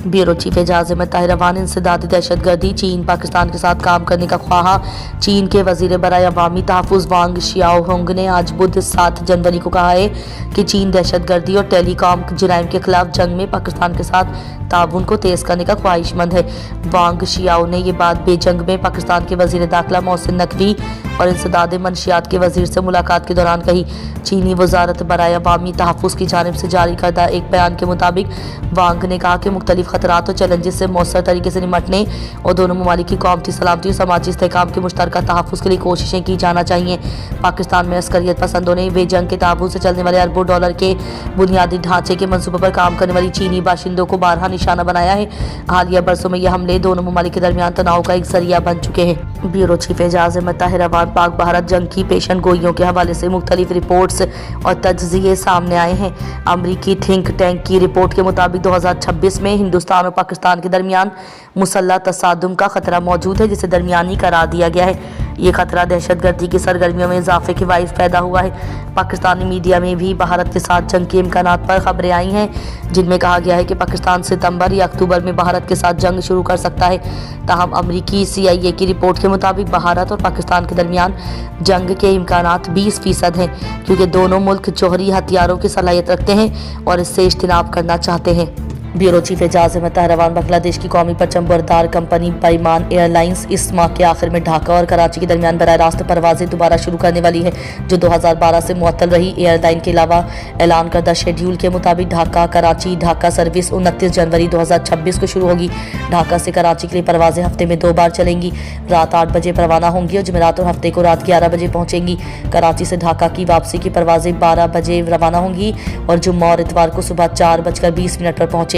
Bureau chief Ejaz Ahmad Tahir Awan इंसदादी दहशतगर्दी चीन पाकिस्तान के साथ काम करने का ख्वाहा। चीन के वजीर बराए अवामी तहफ़्फ़ुज़ वांग शियाओहोंग ने आज बुध 7 जनवरी को कहा है कि चीन दहशतगर्दी और टेलीकॉम जराइम के खिलाफ जंग में पाकिस्तान के साथ ताउन को तेज़ करने का ख्वाहिशमंद है। वांग शियाओ ने ये बात बेजंग में पाकिस्तान के वजीर दाखिला मोहसिन नकवी और इंसदाद मनशियात के वजीर से मुलाकात के दौरान कही। चीनी वजारत बराए अवामी तहफ़्फ़ुज़ की जानिब से जारी करदा एक बयान के मुताबिक वांग ने कहा कि मुख्तलिफ खतरात और चैलेंजेस से मौसर तरीके से निमटने और दोनों ममालिक की कौमी सलामती और समाजी इस्तेहकाम के मुश्तरका तहफ़्फ़ुज़ के लिए कोशिशें की जाना चाहिए। पाकिस्तान में अस्करियत पसंदों ने वे जंग के ताबूत से चलने वाले अरबों डॉलर के बुनियादी ढांचे के मंसूबे पर काम करने वाली चीनी बाशिंदों को बारहा निशाना बनाया है। हालिया बरसों में यह हमले दोनों ममालिक के दरमियान तनाव का एक जरिया बन चुके हैं। ब्यूरो चीफ एजाज अहमद ताहिर अवान पाक भारत जंग की पेशन गोइयों के हवाले से मुख्तलिफ रिपोर्ट्स और तज्ज़िये सामने आए हैं। अमरीकी थिंक टैंक की रिपोर्ट के मुताबिक 2026 में हिंदुस्तान और पाकिस्तान के दरमियान मुसल्लह तसादुम का खतरा मौजूद है, जिसे दरमियानी करार दिया गया है। ये खतरा दहशतगर्दी की सरगर्मियों में इजाफे के बाइस पैदा हुआ है। पाकिस्तानी मीडिया में भी भारत के साथ जंग के इम्कानात पर खबरें आई हैं, जिनमें कहा गया है कि पाकिस्तान सितंबर या अक्टूबर में भारत के साथ जंग शुरू कर सकता है। ताहम अमरीकी CIA की रिपोर्ट के मुताबिक भारत और पाकिस्तान के दरमियान जंग के इम्कानात 20% हैं, क्योंकि दोनों मुल्क जौहरी हथियारों की सलाहियत रखते हैं और इससे इज्तिनाब करना चाहते हैं। ब्यूरो चीफ एजाज अहमद ताहिर अवान बांग्लादेश की कौमी परचम बरदार कंपनी पैमान एयरलाइंस इस माह के आखिर में ढाका और कराची के दरमियान बराह रास्त परवाजें दोबारा शुरू करने वाली है, जो 2012 से मुअत्तल रही। एयरलाइन के अलावा ऐलान करदा शेड्यूल के मुताबिक ढाका कराची ढाका सर्विस 29 जनवरी 2026 को शुरू होगी। ढाका से कराची के लिए परवाजें हफ्ते में 2 बार चलेंगी। रात 8 बजे रवाना होंगी और जुमेरात और हफ्ते को रात 11 बजे पहुंचेंगी। कराची से ढाका की वापसी की परवाजें 12 बजे रवाना होंगी और जुम्मा और इतवार को सुबह 4:20 पर पहुंचेंगी।